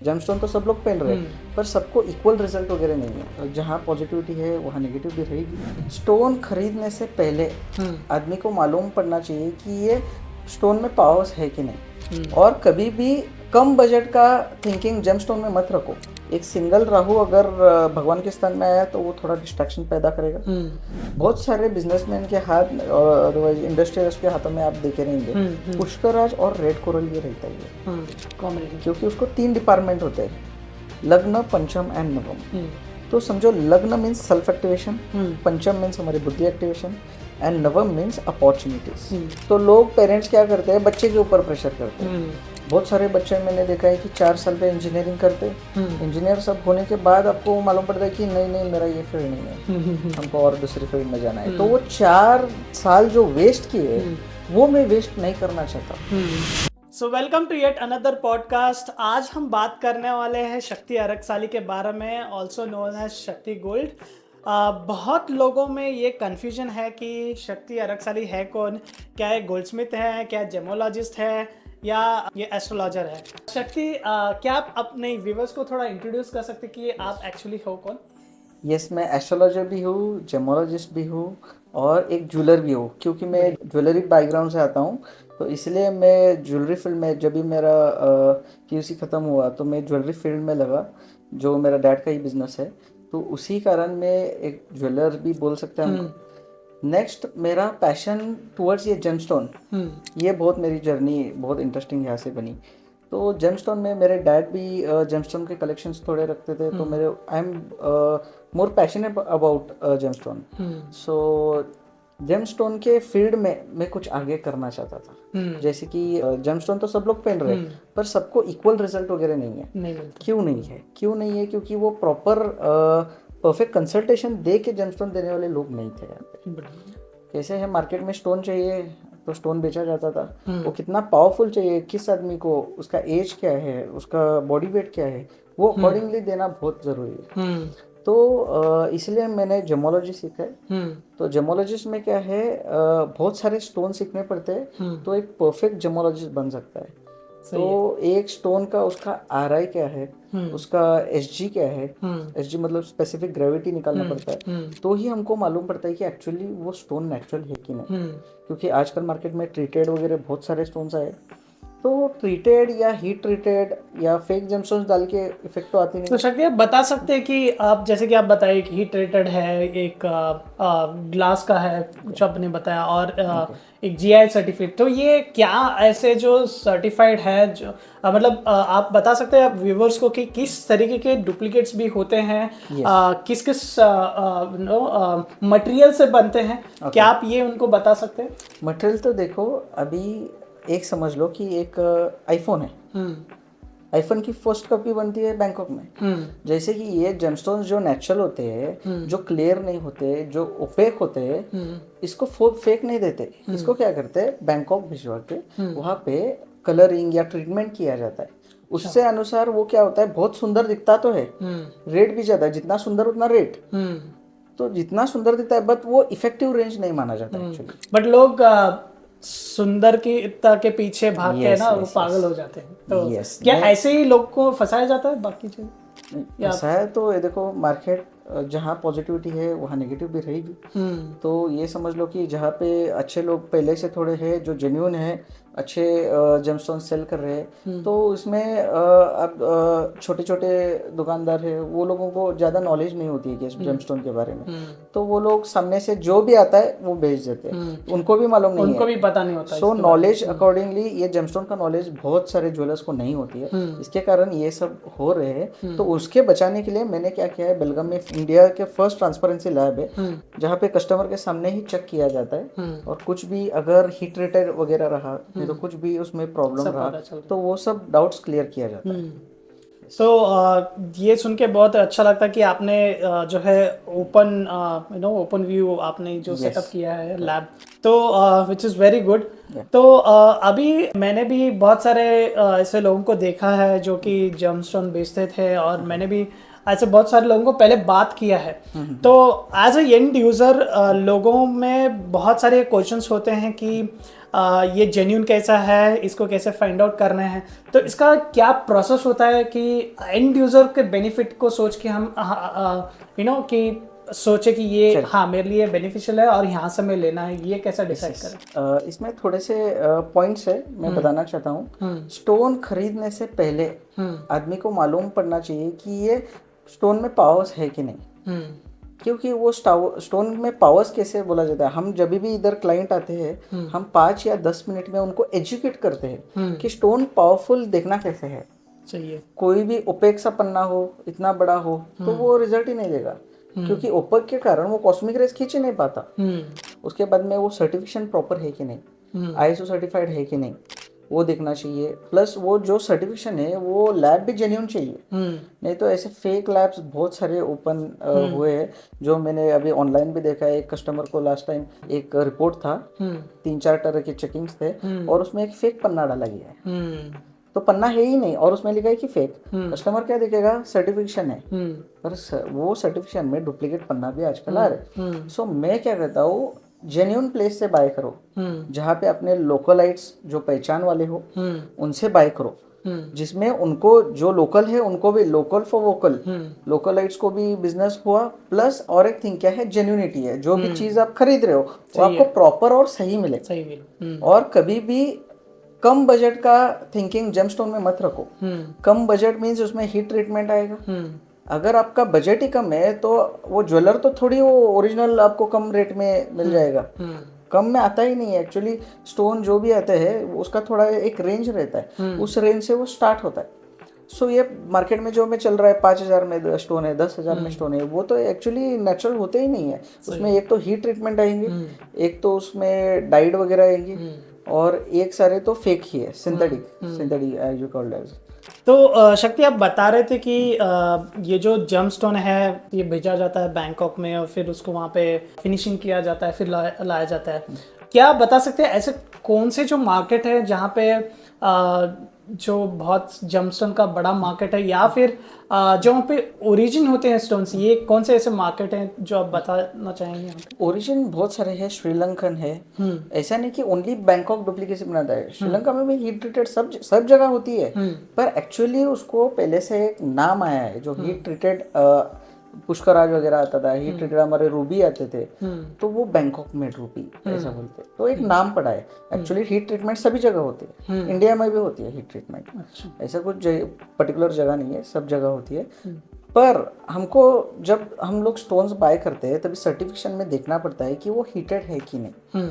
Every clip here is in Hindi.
जेमस्टोन तो सब लोग पहन रहे हैं पर सबको इक्वल रिजल्ट वगैरह नहीं है। जहाँ पॉजिटिविटी है वहाँ नेगेटिव भी रहेगी। स्टोन खरीदने से पहले आदमी को मालूम पड़ना चाहिए कि ये स्टोन में पावर्स है कि नहीं। और कभी भी कम बजट का थिंकिंग जेमस्टोन में मत रखो। एक सिंगल राहु अगर भगवान के स्थान में आया तो वो थोड़ा डिस्ट्रैक्शन पैदा करेगा। बहुत सारे बिजनेसमैन के हाथ और अदरवाइज इंडस्ट्रियलिस्ट के हाथों में आप देखे रहेंगे पुष्कराज और रेड कोरल ये रहता ही है, क्योंकि उसको 3 डिपार्टमेंट होते हैं, लग्न, पंचम एंड नवम। तो समझो लग्न मीन्स सेल्फ एक्टिवेशन, पंचम मीन्स हमारी बुद्धि एक्टिवेशन एंड नवम मीन्स अपॉर्चुनिटीज। तो लोग पेरेंट्स क्या करते हैं, बच्चे के ऊपर प्रेशर करते हैं। बहुत सारे बच्चे मैंने देखा है कि 4 साल पे इंजीनियरिंग करते, इंजीनियर सब होने के बाद आपको मालूम पड़ता है कि नहीं मेरा ये फील्ड नहीं है, हमको और दूसरी फील्ड में जाना है। तो वो 4 साल जो वेस्ट किए वो मैं वेस्ट नहीं करना चाहता। So welcome to yet another podcast. आज हम बात करने वाले हैं शक्ति अरगसाली के बारे में, ऑल्सो नोन एज शक्ति गोल्ड। बहुत लोगों में ये कन्फ्यूजन है कि शक्ति अरगसाली है कौन, क्या ये गोल्डस्मिथ है, क्या जेमोलॉजिस्ट है या ये एस्ट्रोलॉजर है। शक्ति, क्या आप अपने व्यूवर्स को थोड़ा इंट्रोड्यूस कर सकते कि आप एक्चुअली हो कौन? यस, मैं एस्ट्रोलॉजर भी हूँ, जेमोलॉजिस्ट भी हूँ और एक ज्वेलर भी हूँ। क्योंकि मैं ज्वेलरी बैकग्राउंड से आता हूँ तो इसलिए मैं ज्वेलरी फील्ड में, जब भी मेरा PUC ख़त्म हुआ तो मैं ज्वेलरी फील्ड में लगा, जो मेरा डैड का ही बिजनेस है। तो उसी कारण मैं एक ज्वेलर भी बोल सकते हैं। नेक्स्ट मेरा पैशन टुवर्ड्स ये जेमस्टोन, ये बहुत मेरी जर्नी बहुत इंटरेस्टिंग यहाँ से बनी। तो जेमस्टोन में मेरे डैड भी जेमस्टोन के कलेक्शंस थोड़े रखते थे, तो मेरे I am more passionate about gemstone. So gemstone के फील्ड में मैं कुछ आगे करना चाहता था। जैसे कि जेमस्टोन तो सब लोग पहन रहे हैं पर सबको इक्वल रिजल्ट वगैरह नहीं है। क्यों नहीं है? क्योंकि वो प्रॉपर परफेक्ट कंसल्टेशन दे के जेमस्टोन देने वाले लोग नहीं थे यहाँ पे। कैसे है, मार्केट में स्टोन चाहिए तो स्टोन बेचा जाता था, वो कितना पावरफुल चाहिए, किस आदमी को, उसका एज क्या है, उसका बॉडी वेट क्या है, वो अकॉर्डिंगली देना बहुत ज़रूरी है। तो इसलिए मैंने जेमोलॉजी सीखा है। तो जेमोलॉजिस्ट में क्या है, बहुत सारे स्टोन सीखने पड़ते हैं तो एक परफेक्ट जेमोलॉजिस्ट बन सकता है। तो एक स्टोन का उसका RI क्या है, उसका SG क्या है, SG मतलब स्पेसिफिक ग्रेविटी निकालना पड़ता है, तो ही हमको मालूम पड़ता है कि एक्चुअली वो स्टोन नेचुरल है कि नहीं। क्योंकि आजकल मार्केट में ट्रीटेड वगैरह बहुत सारे स्टोन्स आए, तो ट्रीटेड या हीट ट्रीटेड या फेक जेमस्टोन्स डाल के इफेक्ट तो आती नहीं। तो शक्ति, आप बता सकते हैं कि आप, जैसे कि आप बताइए कि हीट ट्रीटेड है, एक ग्लास का है कुछ आपने बताया, और एक GI सर्टिफिकेट, तो ये क्या ऐसे जो सर्टिफाइड है, जो मतलब आप बता सकते हैं आप व्यूवर्स को कि किस तरीके के डुप्लीकेट्स भी होते हैं, किस किस मटेरियल से बनते हैं, क्या आप ये उनको बता सकते हैं? मटेरियल तो देखो, अभी एक समझ लो कि एक आईफोन है, आईफोन की फर्स्ट कॉपी बनती है बैंकॉक में। जैसे कि ये जेमस्टोन्स जो नेचुरल होते हैं, जो क्लियर नहीं होते, जो ओपेक होते हैं, इसको फेक नहीं देते। इसको क्या करते हैं, बैंकॉक भिजवा के वहाँ पे कलरिंग या ट्रीटमेंट किया जाता है। उससे अनुसार वो क्या होता है, बहुत सुंदर दिखता तो है, रेट भी ज्यादा है, जितना सुंदर उतना रेट। तो जितना सुंदर दिखता है बट वो इफेक्टिव रेंज नहीं माना जाता एक्चुअली। बट लोग सुंदर की इतना के पीछे भाग के ना वो पागल हो जाते हैं। तो क्या ऐसे ही लोग को फंसाया जाता है बाकी चीज? ऐसा है तो ये देखो, मार्केट जहाँ पॉजिटिविटी है वहाँ नेगेटिव भी रहेगी। तो ये समझ लो कि जहाँ पे अच्छे लोग पहले से थोड़े हैं, जो जेन्युइन है, अच्छे जेमस्टोन सेल कर रहे हैं, तो उसमें अब छोटे छोटे दुकानदार है, वो लोगों को ज़्यादा नॉलेज नहीं होती है कि जेमस्टोन के बारे में। तो वो लोग सामने से जो भी आता है वो बेच देते हैं, उनको भी मालूम नहीं है, उनको भी पता नहीं होता। सो नॉलेज अकॉर्डिंगली ये जेमस्टोन का नॉलेज बहुत सारे ज्वेलर्स को नहीं होती है, इसके कारण ये सब हो रहे हैं। तो उसके बचाने के लिए मैंने क्या किया है, बेलगाम में इंडिया के फर्स्ट ट्रांसपेरेंसी लैब है, जहाँ पे कस्टमर के सामने ही चेक किया जाता है, और कुछ भी अगर हीट रेटेड वगैरह रहा, तो कुछ भी उसमें प्रॉब्लम रहा, तो वो सब डाउट्स क्लियर किया जाता है। तो ये सुन के बहुत अच्छा लगता है कि आपने जो है ओपन व्यू आपने जो सेटअप किया है लैब, तो विच इज़ वेरी गुड। तो अभी मैंने भी बहुत सारे ऐसे लोगों को देखा है जो कि जेमस्टोन बेचते थे, और मैंने भी ऐसे बहुत सारे लोगों को पहले बात किया है। तो एज ए एंड यूज़र लोगों में बहुत सारे क्वेश्चंस होते हैं कि ये जेन्यून कैसा है, इसको कैसे फाइंड आउट करना है। तो इसका क्या प्रोसेस होता है कि एंड यूजर के बेनिफिट को सोच के हम कि सोचे कि ये हाँ मेरे लिए बेनिफिशियल है और यहाँ से मैं लेना है, ये कैसा डिसाइड करें? इसमें थोड़े से पॉइंट्स है मैं बताना चाहता हूँ। स्टोन खरीदने से पहले आदमी को मालूम पड़ना चाहिए कि ये स्टोन में पावर्स है कि नहीं। क्योंकि वो स्टोन में पावर्स कैसे बोला जाता है, हम जब भी इधर क्लाइंट आते हैं हम 5 या 10 मिनट में उनको एजुकेट करते हैं कि स्टोन पावरफुल देखना कैसे है। चाहिए कोई भी ओपेक सा पन्ना हो, इतना बड़ा हो, तो वो रिजल्ट ही नहीं देगा, क्योंकि ओपेक के कारण वो कॉस्मिक रेज खींच ही नहीं पाता। उसके बाद में वो सर्टिफिकेशन प्रॉपर है कि नहीं, आईएसओ सर्टिफाइड है कि नहीं, वो देखना चाहिए। प्लस वो जो सर्टिफिकेशन है वो लैब भी जेन्यून चाहिए। नहीं तो ऐसे फेक लैब्स बहुत सारे ओपन हुए हैं, जो मैंने अभी ऑनलाइन भी देखा है। एक कस्टमर को लास्ट टाइम एक रिपोर्ट था, 3-4 तरह के चेकिंग्स थे और उसमें एक फेक पन्ना डाला गया है। तो पन्ना है ही नहीं और उसमें लिखा है कि फेक। कस्टमर क्या देखेगा, सर्टिफिकेशन है, पर वो सर्टिफिकेशन में डुप्लीकेट पन्ना भी आजकल आ रहा है। सो मैं क्या कहता हूँ, जेन्यून प्लेस से बाय करो, जहाँ पे अपने लोकलाइट्स जो पहचान वाले हो उनसे बाय करो, जिसमें उनको जो लोकल है उनको भी लोकल फॉर वोकल, लोकलाइट्स को भी बिजनेस हुआ। प्लस और एक थिंग क्या है, जेन्यूनिटी है। जो भी चीज आप खरीद रहे हो वो आपको प्रॉपर और सही मिले। और कभी भी कम बजट का थिंकिंग जेमस्टोन में मत रखो। कम बजट मीन्स उसमें हीट ट्रीटमेंट आएगा। अगर आपका बजट ही कम है तो वो ज्वेलर तो थोड़ी वो ओरिजिनल आपको कम रेट में मिल जाएगा, कम में आता ही नहीं है। एक्चुअली स्टोन जो भी आता है उसका थोड़ा एक रेंज रहता है, उस रेंज से वो स्टार्ट होता है। सो ये मार्केट में जो में चल रहा है 5,000 में स्टोन है, 10,000 में स्टोन है, वो तो एक्चुअली नेचुरल होते ही नहीं है। उसमें एक तो हीट ट्रीटमेंट आएंगे, एक तो उसमें डाइड वगैरह आएंगी, और एक सारे तो फेक ही है, synthetic as you called as. तो शक्ति आप बता रहे थे कि ये जो जेमस्टोन है ये भेजा जाता है बैंकॉक में और फिर उसको वहाँ पे फिनिशिंग किया जाता है, फिर लाया जाता है। क्या आप बता सकते हैं ऐसे कौन से जो मार्केट है जहाँ पे जो बहुत जेमस्टोन का बड़ा मार्केट है, या फिर जो वहाँ पे ओरिजिन होते हैं स्टोन्स, ये कौन से ऐसे मार्केट हैं जो आप बताना चाहेंगे? ओरिजिन बहुत सारे हैं, श्रीलंकन है। ऐसा नहीं कि ओनली बैंकॉक डुप्लीकेशन बनाता है, श्रीलंका में भी हीट ट्रीटेड सब जगह होती है। पर एक्चुअली उसको पहले से एक नाम आया है, जो हीट ट्रीटेड पुष्कराज वगैरह आता था, हीट ट्रीटेड हमारे रूबी आते थे, तो वो बैंकॉक मेड रूबी ऐसा बोलते, तो एक नाम पड़ा है। एक्चुअली हीट ट्रीटमेंट सभी जगह होती है, इंडिया में भी होती है हीट ट्रीटमेंट। ऐसा कुछ पर्टिकुलर जगह नहीं है, सब जगह होती है। पर हमको जब हम लोग स्टोन्स बाय करते हैं तभी सर्टिफिकेशन में देखना पड़ता है कि वो हीटेड है कि नहीं।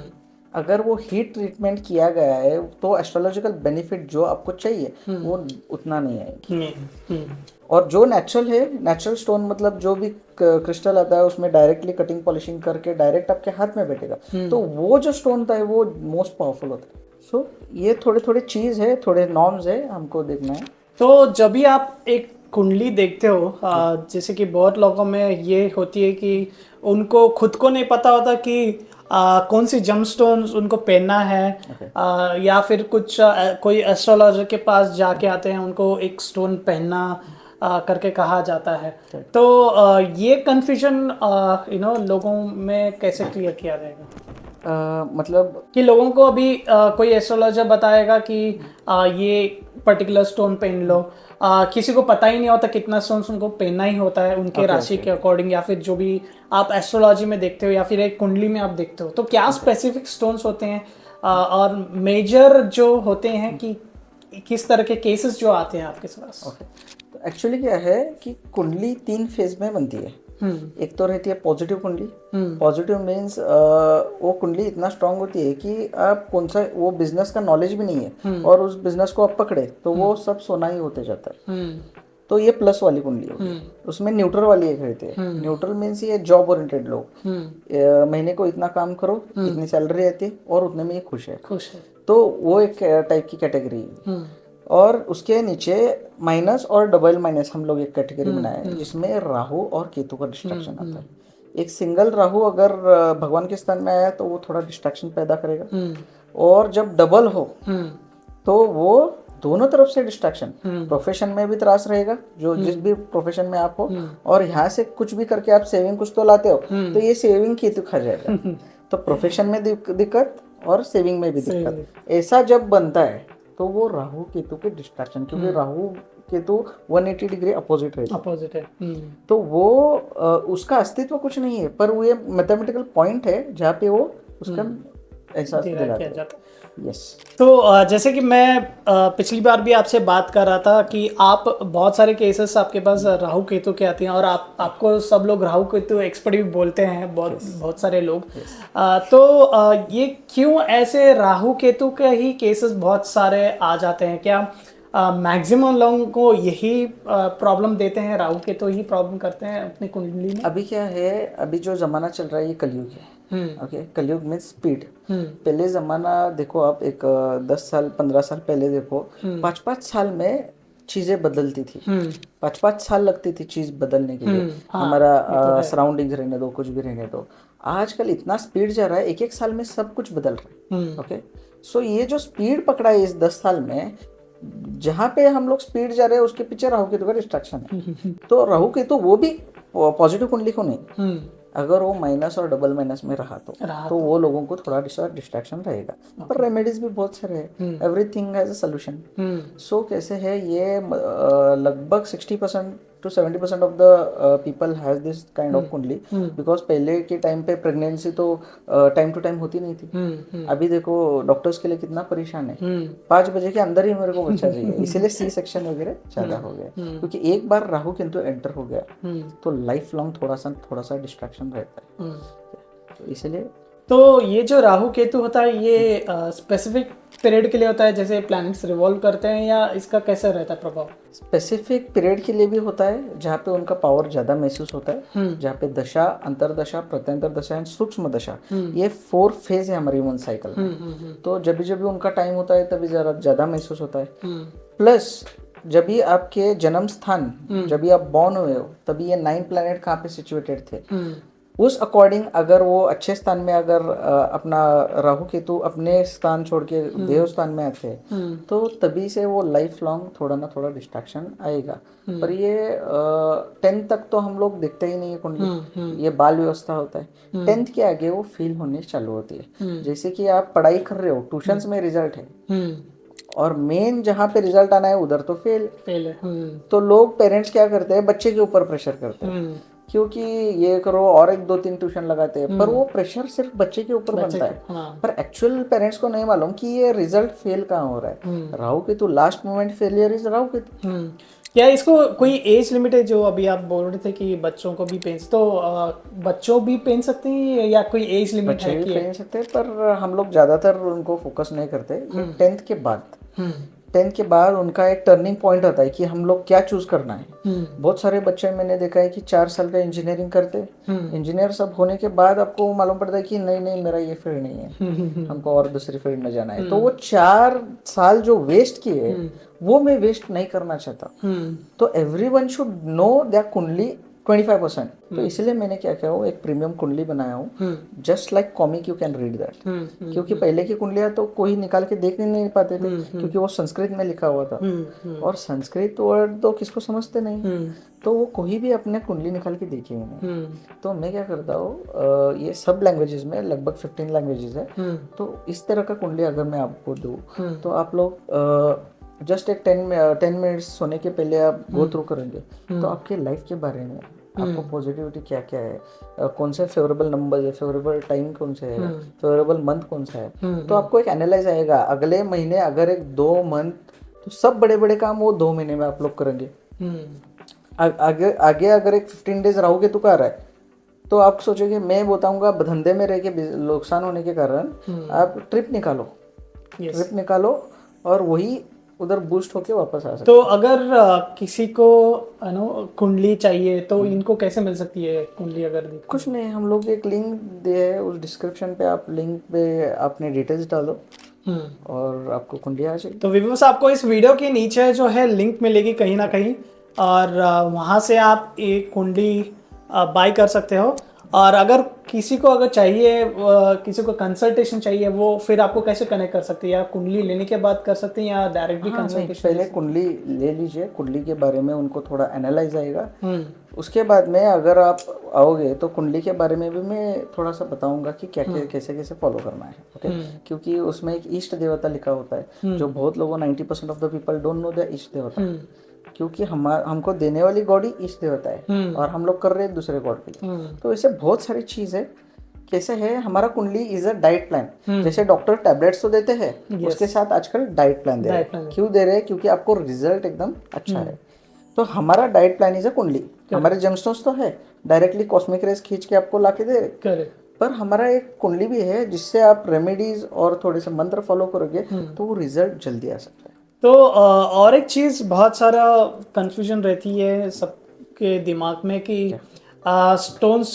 अगर वो हीट ट्रीटमेंट किया गया है तो एस्ट्रोलॉजिकल बेनिफिट जो आपको चाहिए वो उतना नहीं आएगी। और जो नेचुरल है, नेचुरल स्टोन मतलब जो भी क्रिस्टल आता है उसमें डायरेक्टली कटिंग पॉलिशिंग करके डायरेक्ट आपके हाथ में बैठेगा, तो वो जो स्टोन था वो मोस्ट पावरफुल होता है। सो ये थोड़े चीज़ है, थोड़े नॉर्म्स है, हमको देखना है। तो जब भी आप एक कुंडली देखते हो, जैसे कि बहुत लोगों में ये होती है कि उनको खुद को नहीं पता होता कि कौन सी जेमस्टोन्स उनको पहनना है, या फिर कुछ कोई एस्ट्रोलॉजर के पास जाके आते हैं, उनको एक स्टोन पहनना करके कहा जाता है। तो ये कन्फ्यूजन लोगों में कैसे क्लियर किया जाएगा? मतलब कि लोगों को अभी कोई एस्ट्रोलॉजर बताएगा कि ये पर्टिकुलर स्टोन पहन लो, किसी को पता ही नहीं होता कितना स्टोन्स उनको पहनना ही होता है उनके राशि के अकॉर्डिंग, या फिर जो भी आप एस्ट्रोलॉजी में देखते हो या फिर एक कुंडली में आप देखते हो, तो क्या स्पेसिफिक स्टोन्स होते हैं और मेजर जो होते हैं कि किस तरह के केसेस जो आते हैं आपके पास? तो एक्चुअली क्या है कि कुंडली 3 फेज में बनती है। एक तो रहती है पॉजिटिव कुंडली। पॉजिटिव मीन्स वो कुंडली इतना स्ट्रांग होती है कि आप कौन सा वो बिजनेस का नॉलेज भी नहीं है और उस बिजनेस को आप पकड़े तो वो सब सोना ही होते जाता है। तो ये प्लस वाली कुंडली होगी। उसमें न्यूट्रल वाली एक रहती है। न्यूट्रल मीन्स ये जॉब ओरिएंटेड लोग, महीने को इतना काम करो, इतनी सैलरी आती है और उतने में ये खुश है। तो वो एक टाइप की कैटेगरी है। और उसके नीचे माइनस और डबल माइनस हम लोग एक कैटेगरी बनाए हैं, जिसमें राहु और केतु का डिस्ट्रैक्शन आता है। एक सिंगल राहु अगर भगवान के स्थान में आया तो वो थोड़ा डिस्ट्रैक्शन पैदा करेगा, और जब डबल हो तो वो दोनों तरफ से डिस्ट्रैक्शन, प्रोफेशन में भी त्रास रहेगा, जो जिस भी प्रोफेशन में आप हो, और यहाँ से कुछ भी करके आप सेविंग कुछ तो लाते हो तो ये सेविंग केतु खा जाएगा। तो प्रोफेशन में दिक्कत और सेविंग में भी दिक्कत। ऐसा जब बनता है तो वो राहु केतु के डिस्ट्रैक्शन, क्योंकि राहु केतु 180 डिग्री अपोजिट है, अपोजिट है। तो वो उसका अस्तित्व कुछ नहीं है, पर वो ये मैथमेटिकल पॉइंट है जहाँ पे वो उसका एहसास दिलाता है। यस। तो जैसे कि मैं पिछली बार भी आपसे बात कर रहा था कि आप बहुत सारे केसेस आपके पास राहु केतु के आते हैं, और आपको सब लोग राहु केतु एक्सपर्ट भी बोलते हैं, बहुत सारे लोग। तो ये क्यों ऐसे राहु केतु के ही केसेस बहुत सारे आ जाते हैं? क्या मैक्सिमम लोगों को यही प्रॉब्लम देते हैं, राहु केतु ही प्रॉब्लम करते हैं अपनी कुंडली में? अभी क्या है, अभी जो जमाना चल रहा है ये कलयुग है। ओके, कलयुग में स्पीड। पहले जमाना देखो आप, एक 10 साल 15 साल पहले देखो, 5-5 साल में चीजें बदलती थी। 5-5 साल लगती थी चीज बदलने के लिए। हमारा सराउंडिंग्स रहने दो, कुछ भी रहने दो। आजकल इतना स्पीड जा रहा है, 1-1 साल में सब कुछ बदल रहा है। ओके, सो ये जो स्पीड पकड़ा है इस 10 साल में, जहाँ पे हम लोग स्पीड जा रहे हैं उसके पीछे राहु केतु का डिस्ट्रैक्शन है। तो राहु केतु वो भी पॉजिटिव कुंडली को नहीं, अगर वो माइनस और डबल माइनस में रहा तो वो लोगों को थोड़ा डिस्ट्रैक्शन रहेगा। पर रेमेडीज भी बहुत सारे हैं, एवरीथिंग हैज अ सोल्यूशन। सो कैसे है ये, लगभग 60% to 70% of the people has this kind of कुंडली, बिकॉज पहले के टाइम पे प्रेगनेंसी तो टाइम टू टाइम होती नहीं थी। अभी देखो डॉक्टर्स के लिए कितना परेशान है, 5 बजे के अंदर ही मेरे को बच्चा चाहिए, इसीलिए सी सेक्शन वगैरह ज्यादा हो गया, क्योंकि एक बार राहु किंतु एंटर हो गया तो लाइफ लॉन्ग थोड़ा सा डिस्ट्रैक्शन रहता है। तो इसलिए तो ये जो राहु केतु होता है ये स्पेसिफिक पीरियड के लिए होता है, जैसे प्लैनेट्स रिवॉल्व करते हैं, या इसका कैसे रहता है प्रभाव? स्पेसिफिक पीरियड के लिए भी होता है जहाँ पे उनका पावर ज्यादा महसूस होता है, जहाँ पे दशा, अंतरदशा, प्रत्यंतर दशा एंड सूक्ष्म दशा, ये 4 फेज है हमारे ह्यूमन साइकिल में। तो जब भी उनका टाइम होता है तभी ज्यादा महसूस होता है। प्लस जब भी आपके जन्म स्थान, जब भी आप बॉर्न हुए हो, तभी ये 9 प्लैनेट कहाँ पे सिचुएटेड थे, उस अकॉर्डिंग अगर वो अच्छे स्थान में, अगर अपना राहु केतु अपने स्थान छोड़ के देव स्थान में आते हैं, तो तभी से वो लाइफ लॉन्ग थोड़ा ना थोड़ा डिस्ट्रैक्शन आएगा। पर ये 10th तक तो हम लोग देखते ही नहीं है कुंडली, ये बाल व्यवस्था होता है। 10th के आगे वो फील होने चालू होती है। जैसे कि आप पढ़ाई कर रहे हो, ट्यूशंस में रिजल्ट है, और मेन जहाँ पे रिजल्ट आना है उधर तो फेल है। तो लोग पेरेंट्स क्या करते हैं, बच्चे के ऊपर प्रेशर करते हैं, क्योंकि ये करो और 1-2-3 ट्यूशन लगाते हैं, पर वो प्रेशर सिर्फ बच्चे के ऊपर बनता है। पर एक्चुअल पेरेंट्स को नहीं मालूम कि ये रिजल्ट फेल कहाँ हो रहा है। Rahu Ketu last moment failure is Rahu Ketu. क्या इसको कोई एज लिमिट है? जो अभी आप बोल रहे थे कि बच्चों को भी पहन, तो बच्चों भी पहन सकते हैं या कोई एज लिमिट है? बच्चे भी पहन सकते हैं, पर हम लोग ज्यादातर उनको फोकस नहीं करते। 10th के बाद, 10th के बाद उनका एक टर्निंग पॉइंट आता है कि हम लोग क्या चूज करना है। बहुत सारे बच्चे मैंने देखा है कि 4 साल का इंजीनियरिंग करते, इंजीनियर सब होने के बाद आपको मालूम पड़ता है कि नहीं मेरा ये फील्ड नहीं है, हमको और दूसरी फील्ड में जाना है। तो वो 4 साल जो वेस्ट किए वो मैं वेस्ट नहीं करना चाहता। तो एवरीवन शुड नो देयर कुंडली 25%। तो इसलिए मैंने क्या किया हूँ, एक प्रीमियम कुंडली बनाया हूँ, just like comic, you can read that. क्योंकि पहले की कुंडलियाँ तो कोई निकाल के देख नहीं पाते थे, क्योंकि वो संस्कृत में लिखा हुआ था, और संस्कृत वर्ड तो किसको समझते नहीं, तो वो कोई भी अपने कुंडली निकाल के देखे ही नहीं। तो मैं क्या करता हूँ, ये सब लैंग्वेजेस में, लगभग 15 लैंग्वेजेस है, तो इस तरह का कुंडली अगर मैं आपको दूँ तो आप लोग जस्ट एक 10 मिनट्स सोने के पहले आप गो थ्रू करेंगे, तो आपके लाइफ के बारे में, आपको पॉजिटिविटी क्या क्या है, कौन से फेवरेबल नंबर है, फेवरेबल टाइम कौन से है, फेवरेबल मंथ कौन सा है, तो आपको एक एनालाइज आएगा। अगले महीने अगर एक 2 मंथ, तो सब बड़े बड़े काम वो 2 महीने में आप लोग करेंगे। आगे अगर एक 15 डेज राहु केतु का आ रहा है, तो आप सोचोगे, मैं बताऊंगा धंधे में रह के नुकसान होने के कारण आप ट्रिप निकालो और वही उधर बूस्ट होके वापस आ सकते। तो अगर किसी को कुंडली चाहिए तो इनको कैसे मिल सकती है कुंडली? अगर कुछ नहीं, हम लोग एक लिंक दिए है उस डिस्क्रिप्शन पे, आप लिंक पे अपने डिटेल्स डालो और आपको कुंडली आ जाएगी। तो व्यूअर्स, आपको इस वीडियो के नीचे जो है लिंक मिलेगी कहीं ना कहीं, और वहाँ से आप एक कुंडली बाय कर सकते हो। और अगर किसी को अगर चाहिए किसी को कंसल्टेशन चाहिए, वो फिर आपको कैसे कनेक्ट कर सकते हैं? या कुंडली लेने के बाद कर सकते हैं या डायरेक्ट भी हाँ नहीं, कंसल्टेशन? पहले कुंडली ले लीजिए, कुंडली के बारे में उनको थोड़ा एनालाइज आएगा। हम्म। उसके बाद में अगर आप आओगे तो कुंडली के बारे में भी मैं थोड़ा सा बताऊंगा कि क्या क्या कैसे कैसे फॉलो करना है। ओके, क्योंकि उसमें एक इष्ट देवता लिखा होता है, जो बहुत लोगों 90% of the people don't know the इष्ट देवता। क्योंकि हमको देने वाली गॉड ही इष्ट देवता है और हम लोग कर रहे हैं दूसरे गॉड के लिए। तो ऐसे बहुत सारी चीज है। कैसे है, हमारा कुंडली इज अ डाइट प्लान। जैसे डॉक्टर टैबलेट्स तो देते हैं, उसके साथ आजकल डाइट प्लान दे रहे हैं। क्यों दे रहे हैं? क्योंकि आपको रिजल्ट एकदम अच्छा है। तो हमारा डाइट प्लान इज अ कुंडली। हमारे जेमस्टोन्स तो है, डायरेक्टली कॉस्मिक रेज खींच के आपको ला के दे रहे, पर हमारा एक कुंडली भी है जिससे आप रेमेडीज और थोड़े से मंत्र फॉलो करोगे तो वो रिजल्ट जल्दी आ सकता है। तो और एक चीज़ बहुत सारा कंफ्यूजन रहती है सबके दिमाग में कि स्टोन्स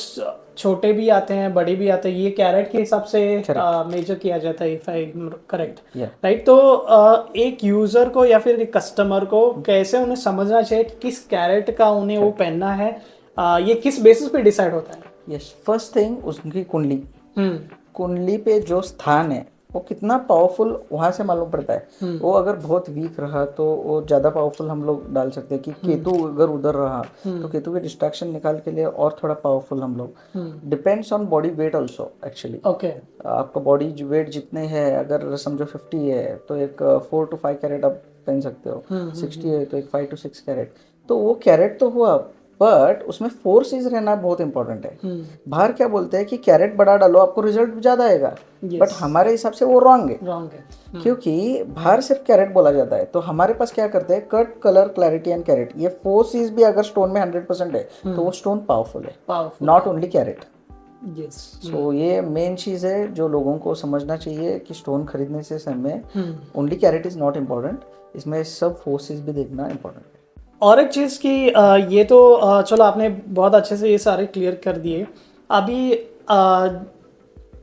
छोटे भी आते हैं, बड़े भी आते हैं, ये कैरेट के हिसाब से मेजर किया जाता है, इफ आई करेक्ट, राइट? तो एक यूजर को या फिर एक कस्टमर को कैसे उन्हें समझना चाहिए कि किस कैरेट का उन्हें वो पहनना है? ये किस बेसिस पे डिसाइड होता है? यस, फर्स्ट थिंग उसकी कुंडली, कुंडली पे जो स्थान है वो कितना पावरफुल वहां से मालूम पड़ता है। वो अगर बहुत वीक रहा तो वो ज्यादा पावरफुल हम लोग डाल सकते हैं। कि केतु अगर उधर रहा तो केतु के डिस्ट्रैक्शन निकाल के लिए और थोड़ा पावरफुल हम लोग। Depends on body weight also actually. Okay, आपका बॉडी वेट जितने है, अगर समझो 50 है तो एक 4 to 5 कैरेट आप पहन सकते हो। 60 है तो एक 5 to 6 कैरेट। तो वो कैरेट तो हुआ, बट उसमें फोर्सेस रहना बहुत इंपॉर्टेंट है। बाहर क्या बोलते हैं कि कैरेट बड़ा डालो आपको रिजल्ट ज्यादा आएगा, बट हमारे हिसाब से वो रॉन्ग है। क्योंकि बाहर सिर्फ कैरेट बोला जाता है, तो हमारे पास क्या करते हैं, cut, colour, clarity and carrot, ये 4 चीज भी अगर स्टोन में 100% है तो वो स्टोन पावरफुल है, नॉट ओनली कैरेट। सो ये मेन चीज है जो लोगों को समझना चाहिए कि स्टोन खरीदने से समय only carat is not important, इसमें सब फोर्सेस भी देखना इम्पोर्टेंट है। और एक चीज़ कि ये तो चलो आपने बहुत अच्छे से ये सारे क्लियर कर दिए। अभी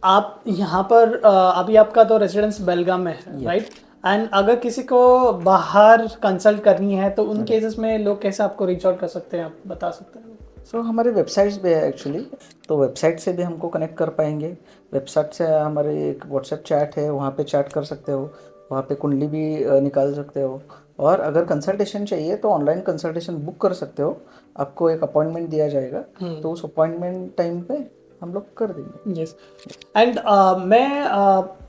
आप यहाँ पर अभी आपका तो रेजिडेंस बेलगाम में है, राइट? एंड अगर किसी को बाहर कंसल्ट करनी है तो उन केसेस में लोग कैसे आपको रीच आउट कर सकते हैं, आप बता सकते हैं? सो हमारे वेबसाइट्स भी है एक्चुअली, तो वेबसाइट से भी हमको कनेक्ट कर पाएंगे। वेबसाइट से हमारे एक व्हाट्सएप चैट है, वहाँ पे चैट कर सकते हो, वहाँ पे कुंडली भी निकाल सकते हो। और अगर कंसल्टेशन चाहिए तो ऑनलाइन कंसल्टेशन बुक कर सकते हो, आपको एक अपॉइंटमेंट दिया जाएगा, तो उस अपॉइंटमेंट टाइम पे हम लोग कर देंगे। यस, एंड मैं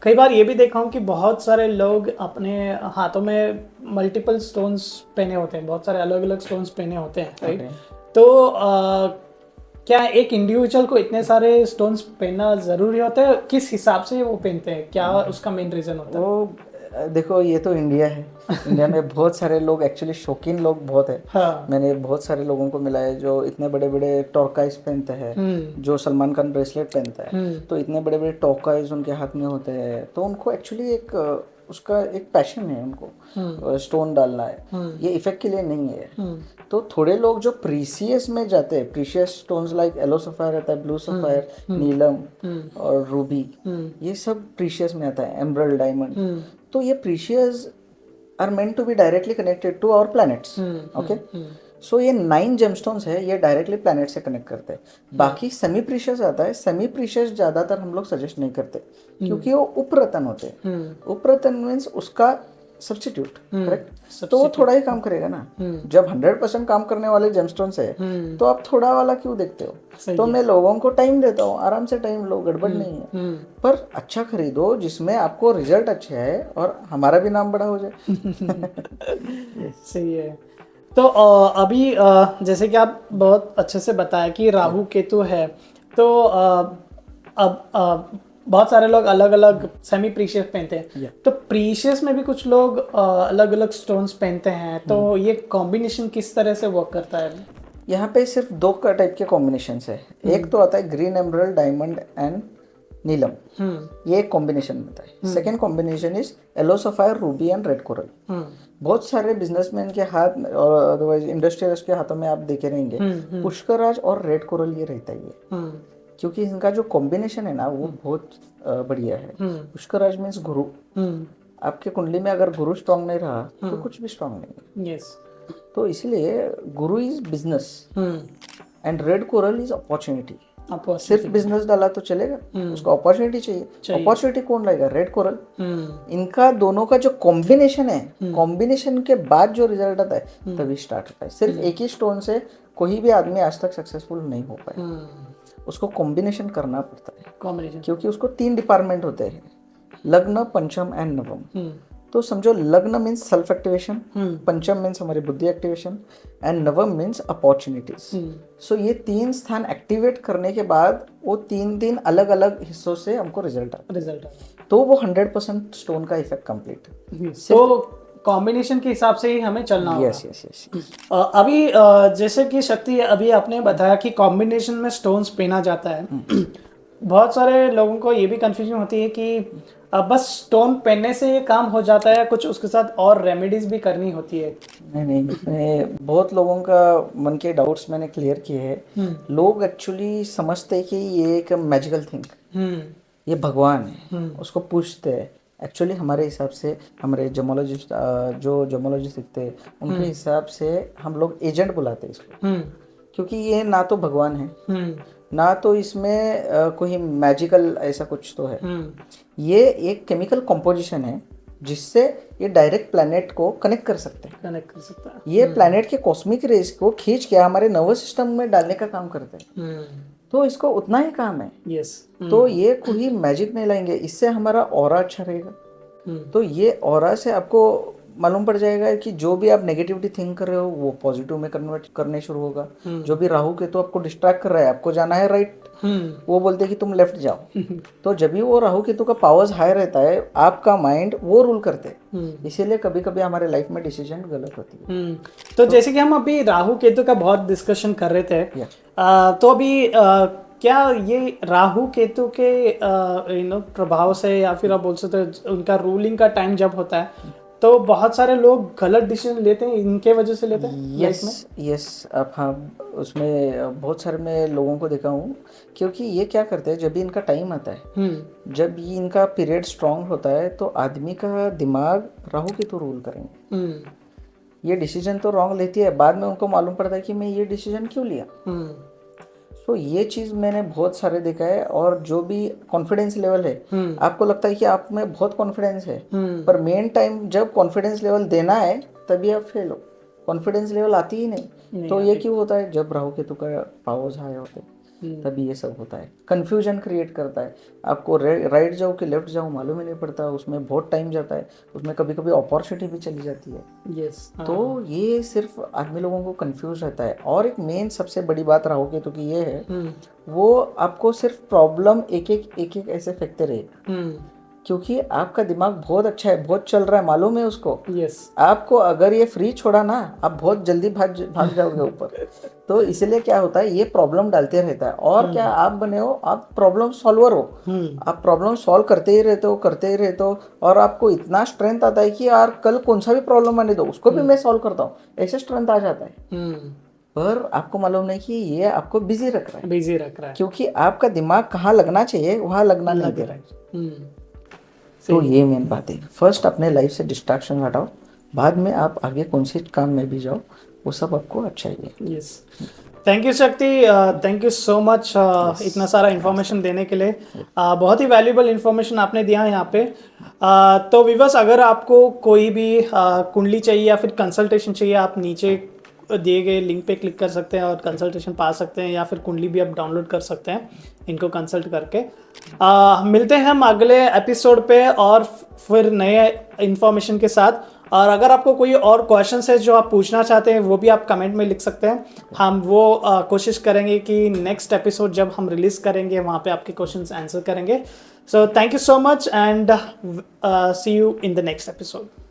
कई बार ये भी देखा हूँ कि बहुत सारे लोग अपने हाथों में मल्टीपल स्टोन्स पहने होते हैं, बहुत सारे अलग अलग स्टोन्स पहने होते हैं, राइट? तो क्या एक इंडिविजुअल को इतने सारे स्टोन्स पहनना ज़रूरी होता है? किस हिसाब से वो पहनते हैं, क्या उसका मेन रीज़न होता है? वो देखो, ये तो इंडिया है, इंडिया में बहुत सारे लोग एक्चुअली शौकीन लोग बहुत है। हाँ। मैंने बहुत सारे लोगों को मिला है जो इतने बड़े बड़े टॉर्काइज पहनते हैं, जो सलमान खान ब्रेसलेट पहनता है, तो इतने बड़े बड़े टॉर्काइज उनके हाथ में होते हैं, तो उनको एक्चुअली एक उसका एक पैशन है, उनको स्टोन डालना है, ये इफेक्ट के लिए नहीं है। तो थोड़े लोग जो प्रीसियस में जाते हैं, precious stones like yellow sapphire रहता है, ब्लू सफायर, नीलम और रूबी, ये सब प्रीशियस में आता है, एमरल्ड, डायमंड। तो ये precious are meant to be directly connected to our planets. Okay, so ये 9 जेमस्टोन्स है, ये डायरेक्टली प्लैनेट से कनेक्ट करते हैं। बाकी सेमी प्रीशियस आता है, सेमी प्रीशियस ज्यादातर हम लोग सजेस्ट नहीं करते क्योंकि वो उपरतन होते हैं। उपरतन मीन्स उसका सब्स्टिट्यूट, करेक्ट? तो वो थोड़ा ही काम करेगा ना। जब 100% काम करने वाले जेमस्टोन्स है तो आप थोड़ा वाला क्यों देखते हो? तो मैं लोगों को टाइम देता हूँ, आराम से टाइम लो, गड़बड़ नहीं है, पर अच्छा खरीदो जिसमें आपको रिजल्ट अच्छा है और हमारा भी नाम बड़ा हो जाए। सही है। तो अभी जैसे कि आप बहुत अच्छे से बताया कि राहु केतु है, तो अब बहुत सारे लोग अलग अलग सेमी प्रीशियस पहनते हैं, तो प्रीशियस में भी कुछ लोग अलग अलग स्टोन्स पहनते हैं, तो ये कॉम्बिनेशन किस तरह से वर्क करता है? यहाँ पे सिर्फ 2 का टाइप के कॉम्बिनेशन है। एक तो आता है ग्रीन एमरल्ड, डायमंड एंड नीलम, ये एक कॉम्बिनेशन होता है। Second combination is yellow sapphire, Ruby and red coral. बहुत सारे बिजनेसमैन के हाथ और अदरवाइज इंडस्ट्रियलिस्ट के हाथों में आप देखे रहेंगे पुष्कराज और रेड कोरल ये रहता ही है, क्योंकि इनका जो कॉम्बिनेशन है ना वो बहुत बढ़िया है। पुष्कराज मीन्स गुरु। आपके कुंडली में अगर गुरु स्ट्रांग नहीं रहा तो कुछ भी स्ट्रांग नहीं है। तो इसलिए गुरु is business and red coral is opportunity. आपको सिर्फ बिजनेस डाला तो चलेगा, उसको अपॉर्चुनिटी चाहिए। अपॉर्चुनिटी कौन लाएगा? Red coral. इनका दोनों का जो कॉम्बिनेशन है, कॉम्बिनेशन के बाद जो रिजल्ट आता है तभी स्टार्ट होता है। सिर्फ एक ही स्टोन से कोई भी आदमी आज तक सक्सेसफुल नहीं हो पाया, उसको कॉम्बिनेशन करना पड़ता है। कॉम्बिनेशन, क्योंकि उसको 3 डिपार्टमेंट होते हैं, लग्न, पंचम एंड नवम। तो समझो लग्न मीन्स सेल्फ एक्टिवेशन, पंचम मीन्स हमारी बुद्धि एक्टिवेशन एंड नवम मीन्स अपॉर्चुनिटीज। सो ये 3 स्थान एक्टिवेट करने के बाद वो 3 अलग अलग हिस्सों से हमको रिजल्ट आता है। तो वो 100% स्टोन का इफेक्ट कंप्लीट। तो कॉम्बिनेशन के हिसाब से ही हमें चलना होगा। यस। अभी जैसे कि शक्ति, अभी आपने बताया कि कॉम्बिनेशन में स्टोन्स पहना जाता है। बहुत सारे लोगों को ये भी कंफ्यूजन होती है कि बस स्टोन पहनने से ये काम हो जाता है, कुछ उसके साथ और रेमेडीज भी करनी होती है। नहीं, इसमें बहुत लोगों का मन के डाउट्स मैंने क्लियर किए हैं। लोग एक्चुअली समझते हैं कि ये एक मैजिकल थिंग, ये भगवान है, उसको पूछते हैं। एक्चुअली हमारे हिसाब से, हमारे जमोलॉजिस्ट जो जमोलॉजिस्ट दिखते हैं उनके हिसाब से हम लोग एजेंट बुलाते हैं इसको, क्योंकि ये ना तो भगवान है ना तो इसमें कोई मैजिकल ऐसा कुछ तो है। ये एक केमिकल कॉम्पोजिशन है जिससे ये डायरेक्ट प्लैनेट को कनेक्ट कर सकते हैं। ये प्लैनेट के कॉस्मिक रेज को खींच के हमारे नर्वस सिस्टम में डालने का काम करते हैं। तो इसको उतना ही काम है। तो ये कोई मैजिक नहीं लाएंगे, इससे हमारा ऑरा अच्छा रहेगा। तो ये ऑरा से आपको मालूम पड़ जाएगा कि जो भी आप नेगेटिविटी थिंक कर रहे हो वो पॉजिटिव में कन्वर्ट करने शुरू होगा। जो भी राहु केतु आपको डिस्ट्रैक्ट कर रहा है, आपको जाना है राइट, वो बोलते हैं कि तुम लेफ्ट जाओ। तो जब भी वो राहु केतु का पावर्स हाई रहता है, आपका माइंड वो रूल करते हैं, इसीलिए कभी कभी हमारे लाइफ में डिसीजन गलत होती है। तो जैसे कि हम अभी राहु केतु का बहुत डिस्कशन कर रहे थे, तो अभी क्या ये राहु केतु के प्रभाव से, या फिर आप बोल सकते हो उनका रूलिंग का टाइम जब होता है तो बहुत सारे लोग गलत डिसीजन लेते हैं, इनके वजह से लेते हैं? यस। अब हाँ, उसमें बहुत सारे मैं लोगों को देखा हूँ, क्योंकि ये क्या करते हैं, जब भी इनका टाइम आता है, जब ये इनका पीरियड स्ट्रांग होता है, तो आदमी का दिमाग राहु केतु रूल करेंगे। ये डिसीजन तो रॉन्ग लेती है, बाद में उनको मालूम पड़ता है कि मैं ये डिसीजन क्यों लिया। तो ये चीज़ मैंने बहुत सारे देखा है। और जो भी कॉन्फिडेंस लेवल है, आपको लगता है कि आप में बहुत कॉन्फिडेंस है, पर मेन टाइम जब कॉन्फिडेंस लेवल देना है तभी आप फेल हो। कॉन्फिडेंस लेवल आती ही नहीं। तो ये क्यों होता है? जब राहु केतु का पावर्स हाई होते हैं तभी ये सब होता है। कंफ्यूजन क्रिएट करता है, आपको राइट जाओ कि लेफ्ट जाओ मालूम ही नहीं पड़ता, उसमें बहुत टाइम जाता है, उसमें कभी कभी अपॉर्चुनिटी भी चली जाती है। तो ये सिर्फ आदमी लोगों को कंफ्यूज रहता है। और एक मेन सबसे बड़ी बात राहु केतु की ये है, वो आपको सिर्फ प्रॉब्लम एक एक ऐसे फेंकते रहे, क्योंकि आपका दिमाग बहुत अच्छा है, बहुत चल रहा है, मालूम है उसको। आपको अगर ये फ्री छोड़ा ना, आप बहुत जल्दी भाग जाओगे ऊपर। तो इसलिए क्या होता है, ये प्रॉब्लम डालते रहता है। और क्या आप बने हो, आप प्रॉब्लम सॉल्वर हो, आप प्रॉब्लम सॉल्व करते ही रहते हो और आपको इतना स्ट्रेंथ आता है कि यार कल कौन सा भी प्रॉब्लम आने दो, उसको भी मैं सॉल्व करता हूँ, ऐसे स्ट्रेंथ आ जाता है। पर आपको मालूम नहीं कि ये आपको बिजी रख रहा है, क्योंकि आपका दिमाग कहाँ लगना चाहिए वहाँ लगना नहीं दे रहा है। तो ये मेन बात है, फर्स्ट अपने लाइफ से डिस्ट्रैक्शन हटाओ, बाद में आप आगे कौन से काम में भी जाओ, वो सब आपको अच्छा ही है। थैंक यू शक्ति, थैंक यू सो मच इतना सारा इन्फॉर्मेशन देने के लिए। बहुत ही वैल्यूबल इन्फॉर्मेशन आपने दिया यहाँ पे। तो व्यूअर्स, अगर आपको कोई भी कुंडली चाहिए या फिर कंसल्टेशन चाहिए, आप नीचे दिए गए लिंक पे क्लिक कर सकते हैं और कंसल्टेशन पा सकते हैं, या फिर कुंडली भी आप डाउनलोड कर सकते हैं इनको कंसल्ट करके। मिलते हैं हम अगले एपिसोड पे और फिर नए इन्फॉर्मेशन के साथ। और अगर आपको कोई और क्वेश्चंस है जो आप पूछना चाहते हैं, वो भी आप कमेंट में लिख सकते हैं। हम वो कोशिश करेंगे कि नेक्स्ट एपिसोड जब हम रिलीज करेंगे वहाँ पे आपके क्वेश्चंस आंसर करेंगे। So thank you so much and see you in the next episode.